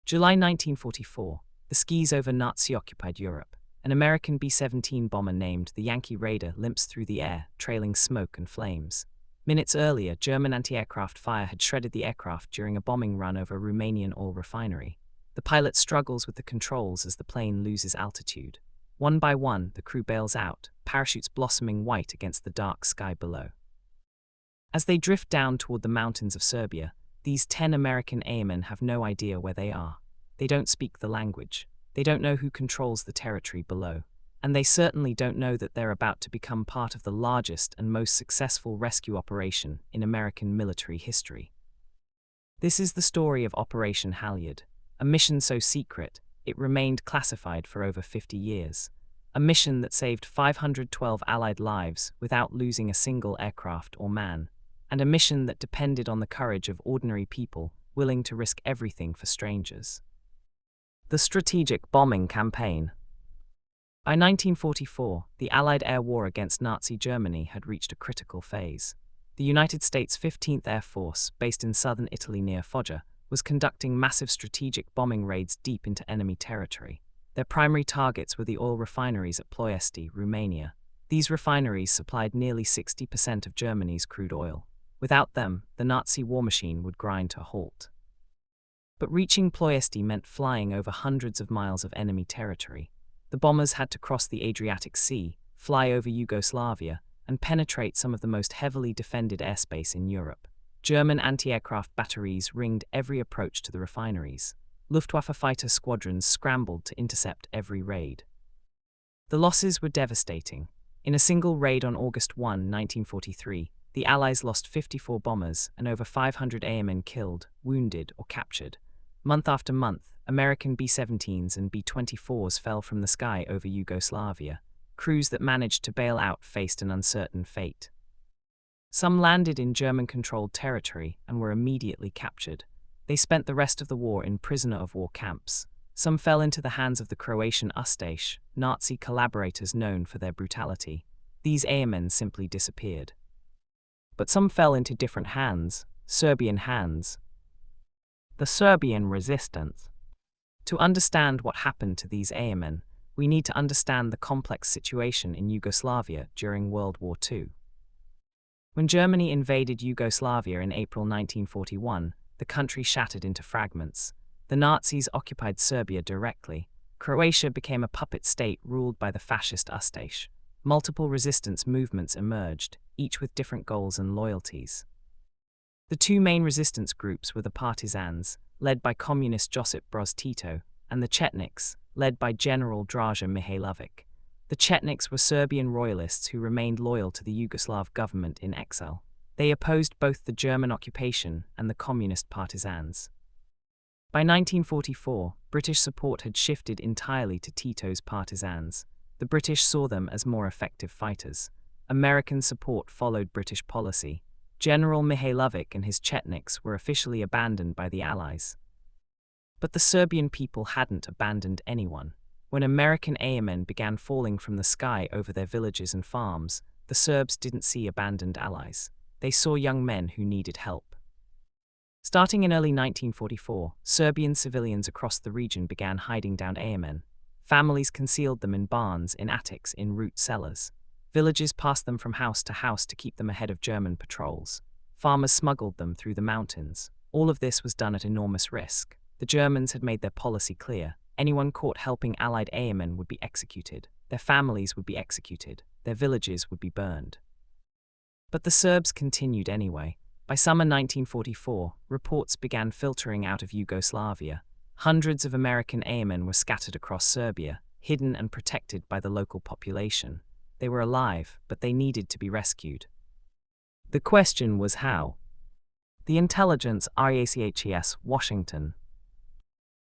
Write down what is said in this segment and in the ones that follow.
July 1944, the skies over Nazi-occupied Europe. An American B-17 bomber named the Yankee Raider limps through the air, trailing smoke and flames. Minutes earlier, German anti-aircraft fire had shredded the aircraft during a bombing run over a Romanian oil refinery. The pilot struggles with the controls as the plane loses altitude. One by one, the crew bails out, parachutes blossoming white against the dark sky below. As they drift down toward the mountains of Serbia, these 10 American airmen have no idea where they are. They don't speak the language. They don't know who controls the territory below. And they certainly don't know that they're about to become part of the largest and most successful rescue operation in American military history. This is the story of Operation Halyard, a mission so secret, it remained classified for over 50 years. A mission that saved 512 Allied lives without losing a single aircraft or man. And a mission that depended on the courage of ordinary people willing to risk everything for strangers. The Strategic Bombing Campaign. By 1944, the Allied air war against Nazi Germany had reached a critical phase. The United States 15th Air Force, based in southern Italy near Foggia, was conducting massive strategic bombing raids deep into enemy territory. Their primary targets were the oil refineries at Ploiești, Romania. These refineries supplied nearly 60% of Germany's crude oil. Without them, the Nazi war machine would grind to a halt. But reaching Ploiești meant flying over hundreds of miles of enemy territory. The bombers had to cross the Adriatic Sea, fly over Yugoslavia, and penetrate some of the most heavily defended airspace in Europe. German anti-aircraft batteries ringed every approach to the refineries. Luftwaffe fighter squadrons scrambled to intercept every raid. The losses were devastating. In a single raid on August 1, 1943, the Allies lost 54 bombers and over 500 airmen killed, wounded, or captured. Month after month, American B-17s and B-24s fell from the sky over Yugoslavia. Crews that managed to bail out faced an uncertain fate. Some landed in German-controlled territory and were immediately captured. They spent the rest of the war in prisoner-of-war camps. Some fell into the hands of the Croatian Ustaše, Nazi collaborators known for their brutality. These airmen simply disappeared. But some fell into different hands, Serbian hands. The Serbian resistance. To understand what happened to these airmen, we need to understand the complex situation in Yugoslavia during World War II. When Germany invaded Yugoslavia in April 1941, the country shattered into fragments. The Nazis occupied Serbia directly. Croatia became a puppet state ruled by the fascist Ustaše. Multiple resistance movements emerged, each with different goals and loyalties. The two main resistance groups were the Partisans, led by Communist Josip Broz Tito, and the Chetniks, led by General Draža Mihailović. The Chetniks were Serbian royalists who remained loyal to the Yugoslav government in exile. They opposed both the German occupation and the Communist Partisans. By 1944, British support had shifted entirely to Tito's Partisans. The British saw them as more effective fighters. American support followed British policy. General Mihailović and his Chetniks were officially abandoned by the Allies. But the Serbian people hadn't abandoned anyone. When American airmen began falling from the sky over their villages and farms, the Serbs didn't see abandoned allies. They saw young men who needed help. Starting in early 1944, Serbian civilians across the region began hiding down airmen. Families concealed them in barns, in attics, in root cellars. Villages passed them from house to house to keep them ahead of German patrols. Farmers smuggled them through the mountains. All of this was done at enormous risk. The Germans had made their policy clear. Anyone caught helping Allied airmen would be executed. Their families would be executed. Their villages would be burned. But the Serbs continued anyway. By summer 1944, reports began filtering out of Yugoslavia. Hundreds of American airmen were scattered across Serbia, hidden and protected by the local population. They were alive, but they needed to be rescued. The question was how. The intelligence RACHES, Washington.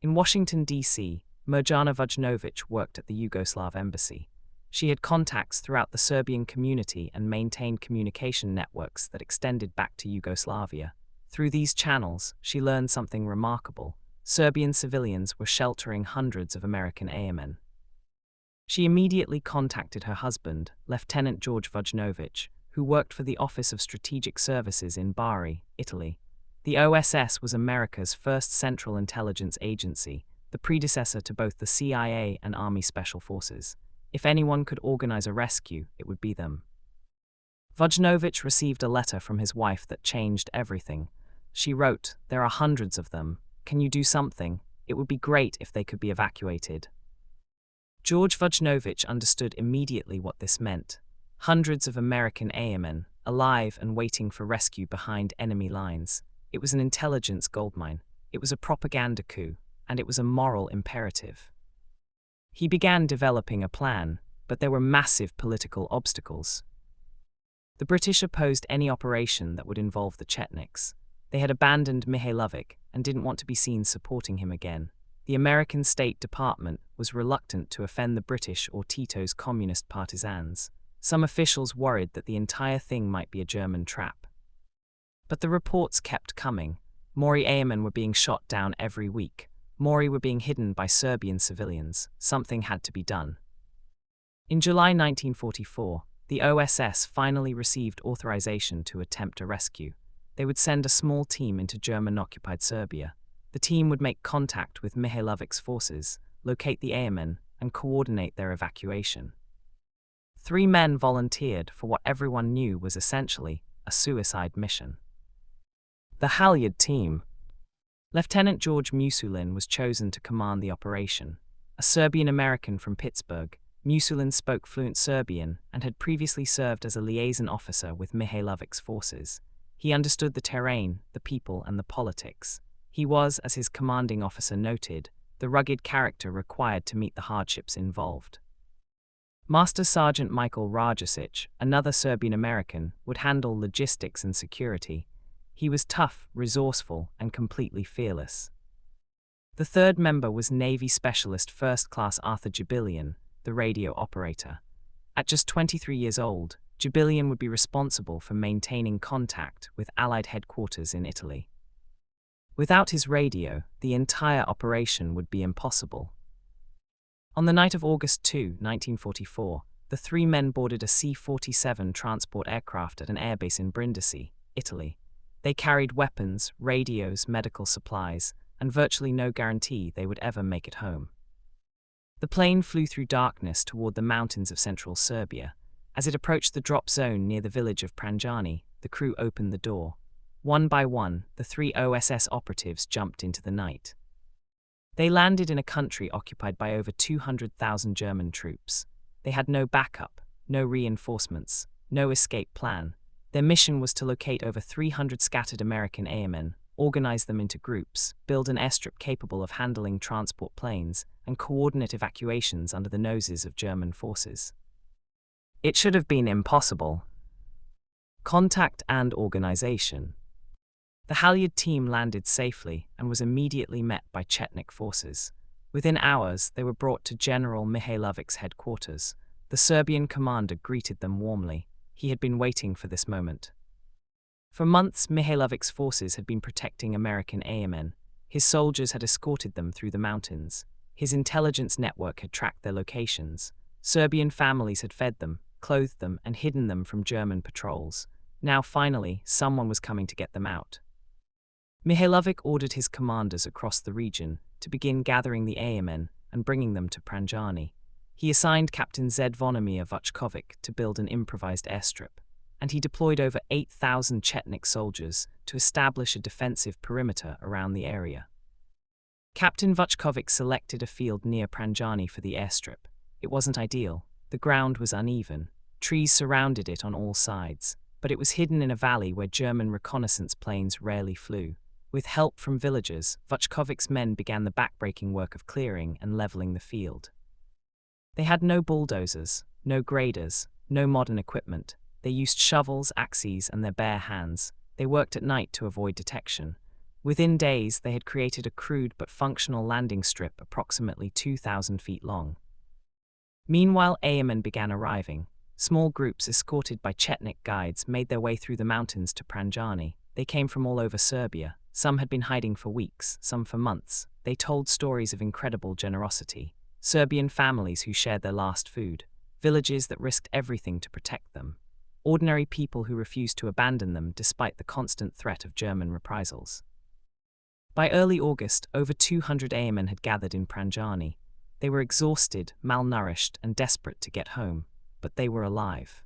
In Washington, D.C., Mirjana Vujnović worked at the Yugoslav embassy. She had contacts throughout the Serbian community and maintained communication networks that extended back to Yugoslavia. Through these channels, she learned something remarkable. Serbian civilians were sheltering hundreds of American airmen. She immediately contacted her husband, Lieutenant George Vujnović, who worked for the Office of Strategic Services in Bari, Italy. The OSS was America's first central intelligence agency, the predecessor to both the CIA and Army Special Forces. If anyone could organize a rescue, it would be them. Vojnovic received a letter from his wife that changed everything. She wrote, "There are hundreds of them. Can you do something? It would be great if they could be evacuated." George Vojnovic understood immediately what this meant. Hundreds of American airmen, alive and waiting for rescue behind enemy lines. It was an intelligence goldmine. It was a propaganda coup, and it was a moral imperative. He began developing a plan, but there were massive political obstacles. The British opposed any operation that would involve the Chetniks. They had abandoned Mihailovic and didn't want to be seen supporting him again. The American State Department was reluctant to offend the British or Tito's communist partisans. Some officials worried that the entire thing might be a German trap. But the reports kept coming. Mori airmen were being shot down every week. Mori were being hidden by Serbian civilians. Something had to be done. In July 1944, the OSS finally received authorization to attempt a rescue. They would send a small team into German-occupied Serbia. The team would make contact with Mihailovic's forces, locate the airmen, and coordinate their evacuation. 3 men volunteered for what everyone knew was essentially a suicide mission. The Halyard team. Lieutenant George Musulin was chosen to command the operation. A Serbian-American from Pittsburgh, Musulin spoke fluent Serbian and had previously served as a liaison officer with Mihailovic's forces. He understood the terrain, the people, and the politics. He was, as his commanding officer noted, the rugged character required to meet the hardships involved. Master Sergeant Michael Rajasic, another Serbian-American, would handle logistics and security. He was tough, resourceful, and completely fearless. The third member was Navy Specialist First Class Arthur Jibilian, the radio operator. At just 23 years old, Jibilian would be responsible for maintaining contact with Allied headquarters in Italy. Without his radio, the entire operation would be impossible. On the night of August 2, 1944, the 3 men boarded a C-47 transport aircraft at an airbase in Brindisi, Italy. They carried weapons, radios, medical supplies, and virtually no guarantee they would ever make it home. The plane flew through darkness toward the mountains of central Serbia. As it approached the drop zone near the village of Pranjani, the crew opened the door. One by one, the 3 OSS operatives jumped into the night. They landed in a country occupied by over 200,000 German troops. They had no backup, no reinforcements, no escape plan. Their mission was to locate over 300 scattered American airmen, organize them into groups, build an airstrip capable of handling transport planes, and coordinate evacuations under the noses of German forces. It should have been impossible. Contact and organization. The Halyard team landed safely and was immediately met by Chetnik forces. Within hours, they were brought to General Mihailovic's headquarters. The Serbian commander greeted them warmly. He had been waiting for this moment. For months, Mihailovic's forces had been protecting American airmen. His soldiers had escorted them through the mountains. His intelligence network had tracked their locations. Serbian families had fed them, clothed them, and hidden them from German patrols. Now, finally, someone was coming to get them out. Mihailovic ordered his commanders across the region to begin gathering the airmen and bringing them to Pranjani. He assigned Captain Zvonimir Vuchkovic to build an improvised airstrip, and he deployed over 8,000 Chetnik soldiers to establish a defensive perimeter around the area. Captain Vuchkovic selected a field near Pranjani for the airstrip. It wasn't ideal. The ground was uneven. Trees surrounded it on all sides, but it was hidden in a valley where German reconnaissance planes rarely flew. With help from villagers, Vuchkovic's men began the backbreaking work of clearing and leveling the field. They had no bulldozers, no graders, no modern equipment. They used shovels, axes, and their bare hands. They worked at night to avoid detection. Within days, they had created a crude but functional landing strip approximately 2,000 feet long. Meanwhile, airmen began arriving. Small groups escorted by Chetnik guides made their way through the mountains to Pranjani. They came from all over Serbia. Some had been hiding for weeks, some for months. They told stories of incredible generosity. Serbian families who shared their last food. Villages that risked everything to protect them. ordinary people who refused to abandon them despite the constant threat of German reprisals. By early August, over 200 Airmen had gathered in Pranjani. They were exhausted, malnourished, and desperate to get home, but they were alive.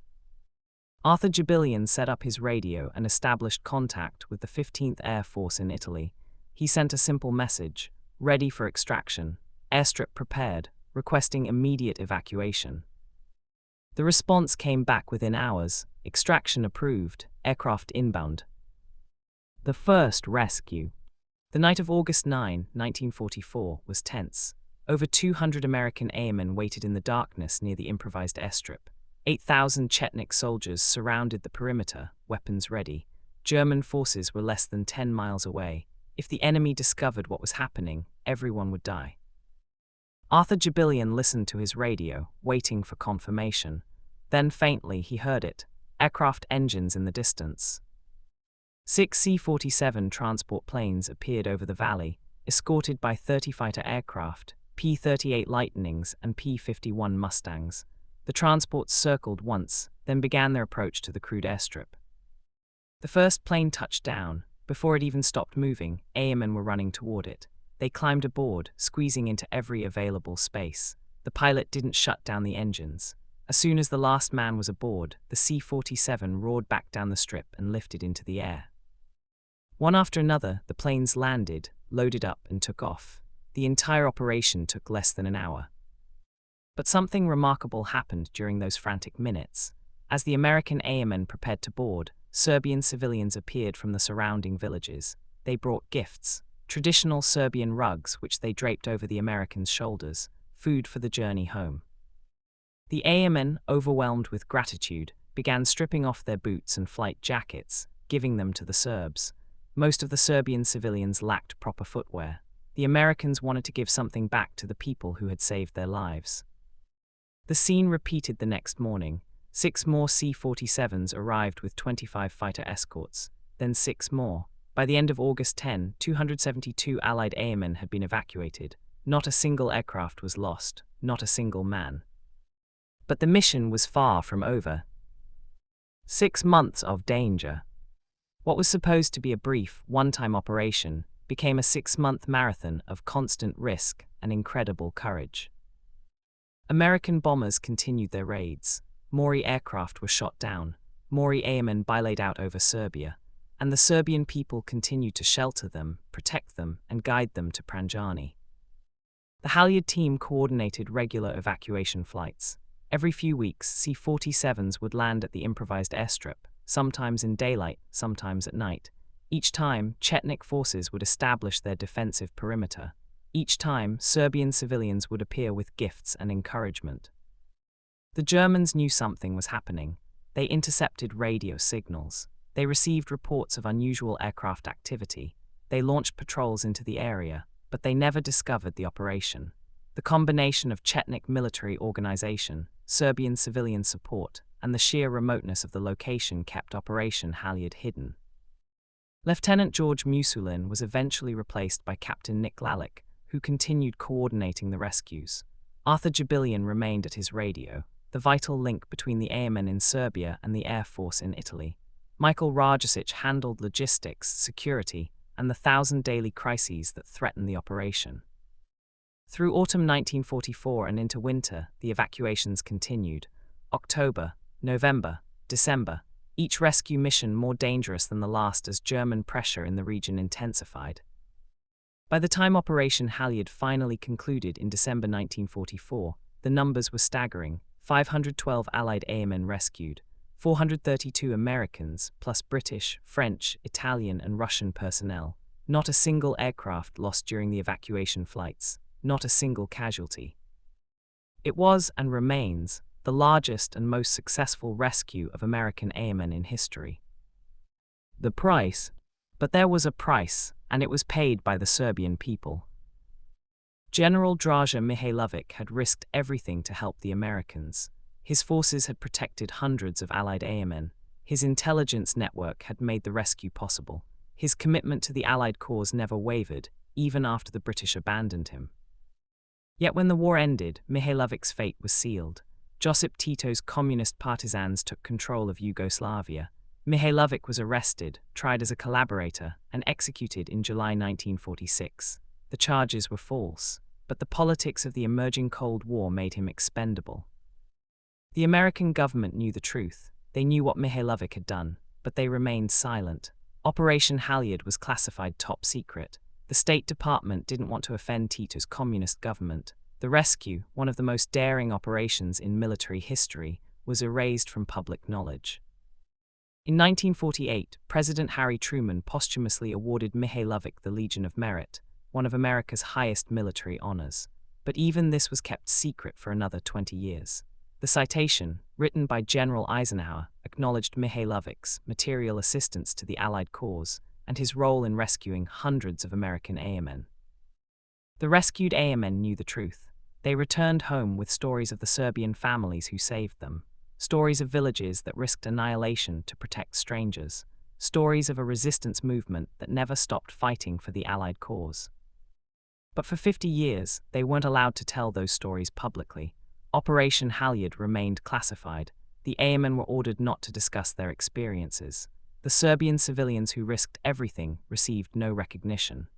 Arthur Jubilian set up his radio and established contact with the 15th Air Force in Italy. He sent a simple message: ready for extraction, airstrip prepared, requesting immediate evacuation. The response came back within hours: extraction approved, aircraft inbound. The first rescue. The night of August 9, 1944, was tense. Over 200 American airmen waited in the darkness near the improvised airstrip. 8,000 Chetnik soldiers surrounded the perimeter, weapons ready. German forces were less than 10 miles away. If the enemy discovered what was happening, everyone would die. Arthur Jubilian listened to his radio, waiting for confirmation. Then faintly he heard it: aircraft engines in the distance. 6 C-47 transport planes appeared over the valley, escorted by 30 fighter aircraft, P-38 Lightnings and P-51 Mustangs. The transports circled once, then began their approach to the crude airstrip. The first plane touched down. Before it even stopped moving, airmen were running toward it. They climbed aboard, squeezing into every available space. The pilot didn't shut down the engines. As soon as the last man was aboard, the C-47 roared back down the strip and lifted into the air. One after another, the planes landed, loaded up, and took off. The entire operation took less than an hour. But something remarkable happened during those frantic minutes. As the American airmen prepared to board, Serbian civilians appeared from the surrounding villages. They brought gifts: traditional Serbian rugs which they draped over the Americans' shoulders, food for the journey home. The airmen, overwhelmed with gratitude, began stripping off their boots and flight jackets, giving them to the Serbs. Most of the Serbian civilians lacked proper footwear. The Americans wanted to give something back to the people who had saved their lives. The scene repeated the next morning. 6 more C-47s arrived with 25 fighter escorts, then 6 more. By the end of August 10, 272 Allied airmen had been evacuated. Not a single aircraft was lost, not a single man. But the mission was far from over. 6 months of danger. What was supposed to be a brief, one-time operation became a 6-month marathon of constant risk and incredible courage. American bombers continued their raids. Mori aircraft were shot down. Mori airmen billowed out over Serbia, and the Serbian people continued to shelter them, protect them, and guide them to Pranjani. The Halyard team coordinated regular evacuation flights. Every few weeks, C-47s would land at the improvised airstrip, sometimes in daylight, sometimes at night. Each time, Chetnik forces would establish their defensive perimeter. Each time, Serbian civilians would appear with gifts and encouragement. The Germans knew something was happening. They intercepted radio signals. They received reports of unusual aircraft activity. They launched patrols into the area, but they never discovered the operation. The combination of Chetnik military organization, Serbian civilian support, and the sheer remoteness of the location kept Operation Halyard hidden. Lieutenant George Musulin was eventually replaced by Captain Nick Lalick, who continued coordinating the rescues. Arthur Jubilian remained at his radio, the vital link between the airmen in Serbia and the Air Force in Italy. Michael Rajasic handled logistics, security, and the 1,000 daily crises that threatened the operation. Through autumn 1944 and into winter, the evacuations continued. October, November, December, each rescue mission more dangerous than the last as German pressure in the region intensified. By the time Operation Halyard finally concluded in December 1944, the numbers were staggering: 512 Allied airmen rescued, 432 Americans, plus British, French, Italian, and Russian personnel. Not a single aircraft lost during the evacuation flights, not a single casualty. It was, and remains, the largest and most successful rescue of American airmen in history. The price? But there was a price, and it was paid by the Serbian people. General Draža Mihailović had risked everything to help the Americans. His forces had protected hundreds of Allied airmen. His intelligence network had made the rescue possible. His commitment to the Allied cause never wavered, even after the British abandoned him. Yet when the war ended, Mihailovic's fate was sealed. Josip Tito's communist partisans took control of Yugoslavia. Mihailovic was arrested, tried as a collaborator, and executed in July 1946. The charges were false, but the politics of the emerging Cold War made him expendable. The American government knew the truth. They knew what Mihailovic had done, but they remained silent. Operation Halyard was classified top secret. The State Department didn't want to offend Tito's communist government. The rescue, one of the most daring operations in military history, was erased from public knowledge. In 1948, President Harry Truman posthumously awarded Mihailovic the Legion of Merit, one of America's highest military honors. But even this was kept secret for another 20 years. The citation, written by General Eisenhower, acknowledged Mihailovic's material assistance to the Allied cause and his role in rescuing hundreds of American airmen. The rescued airmen knew the truth. They returned home with stories of the Serbian families who saved them, stories of villages that risked annihilation to protect strangers, stories of a resistance movement that never stopped fighting for the Allied cause. But for 50 years, they weren't allowed to tell those stories publicly. Operation Halyard remained classified. The airmen were ordered not to discuss their experiences. The Serbian civilians who risked everything received no recognition.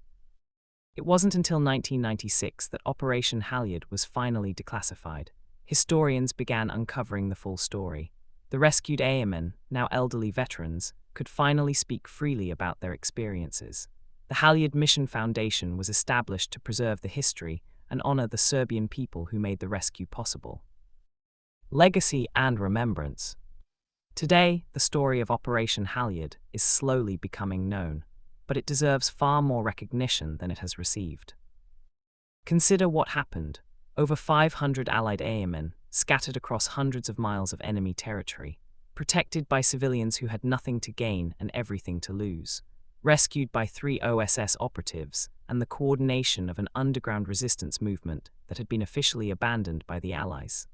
It wasn't until 1996 that Operation Halyard was finally declassified. Historians began uncovering the full story. The rescued airmen, now elderly veterans, could finally speak freely about their experiences. The Halyard Mission Foundation was established to preserve the history and honor the Serbian people who made the rescue possible. Legacy and remembrance. Today, the story of Operation Halyard is slowly becoming known, but it deserves far more recognition than it has received. Consider what happened. Over 500 Allied airmen, scattered across hundreds of miles of enemy territory, protected by civilians who had nothing to gain and everything to lose, rescued by 3 OSS operatives, and the coordination of an underground resistance movement that had been officially abandoned by the Allies.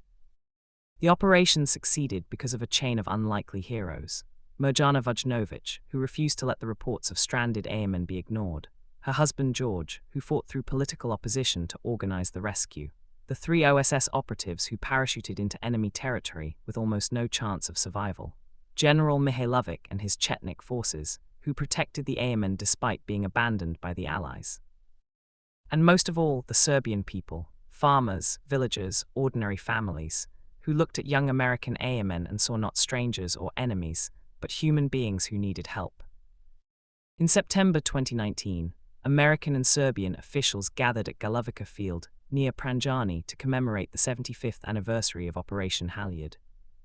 The operation succeeded because of a chain of unlikely heroes. Mirjana Vujnovic, who refused to let the reports of stranded airmen be ignored. Her husband George, who fought through political opposition to organize the rescue. The 3 OSS operatives who parachuted into enemy territory with almost no chance of survival. General Mihailovic and his Chetnik forces, who protected the airmen despite being abandoned by the Allies. And most of all, the Serbian people, farmers, villagers, ordinary families, who looked at young American airmen and saw not strangers or enemies, but human beings who needed help. In September 2019, American and Serbian officials gathered at Galovica Field, near Pranjani, to commemorate the 75th anniversary of Operation Halyard.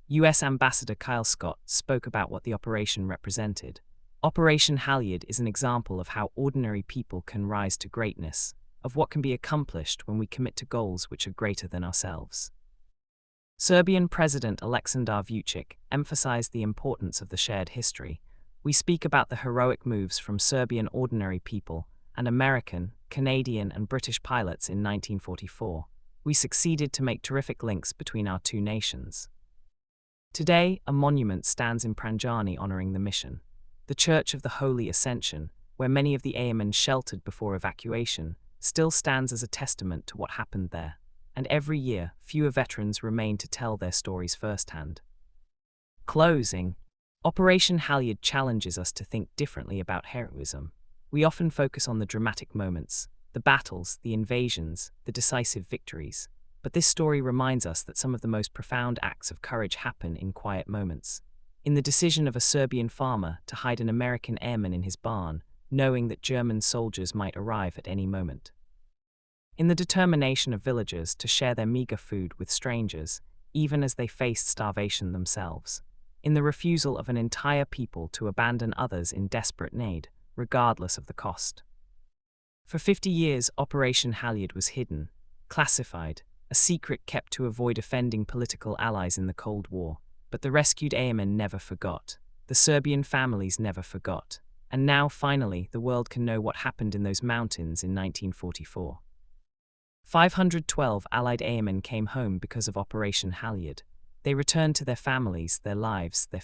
U.S. Ambassador Kyle Scott spoke about what the operation represented. Operation Halyard is an example of how ordinary people can rise to greatness, of what can be accomplished when we commit to goals which are greater than ourselves. Serbian President Aleksandar Vučić emphasized the importance of the shared history. We speak about the heroic moves from Serbian ordinary people and American, Canadian, and British pilots in 1944. We succeeded to make terrific links between our two nations. Today, a monument stands in Pranjani honoring the mission. The Church of the Holy Ascension, where many of the airmen sheltered before evacuation, still stands as a testament to what happened there. And every year, fewer veterans remain to tell their stories firsthand. Closing. Operation Halyard challenges us to think differently about heroism. We often focus on the dramatic moments, the battles, the invasions, the decisive victories. But this story reminds us that some of the most profound acts of courage happen in quiet moments. In the decision of a Serbian farmer to hide an American airman in his barn, knowing that German soldiers might arrive at any moment. In the determination of villagers to share their meager food with strangers, even as they faced starvation themselves. In the refusal of an entire people to abandon others in desperate need, regardless of the cost. For 50 years, Operation Halyard was hidden, classified, a secret kept to avoid offending political allies in the Cold War. But the rescued airmen never forgot. The Serbian families never forgot. And now, finally, the world can know what happened in those mountains in 1944. 512 Allied airmen came home because of Operation Halyard. They returned to their families, their lives, their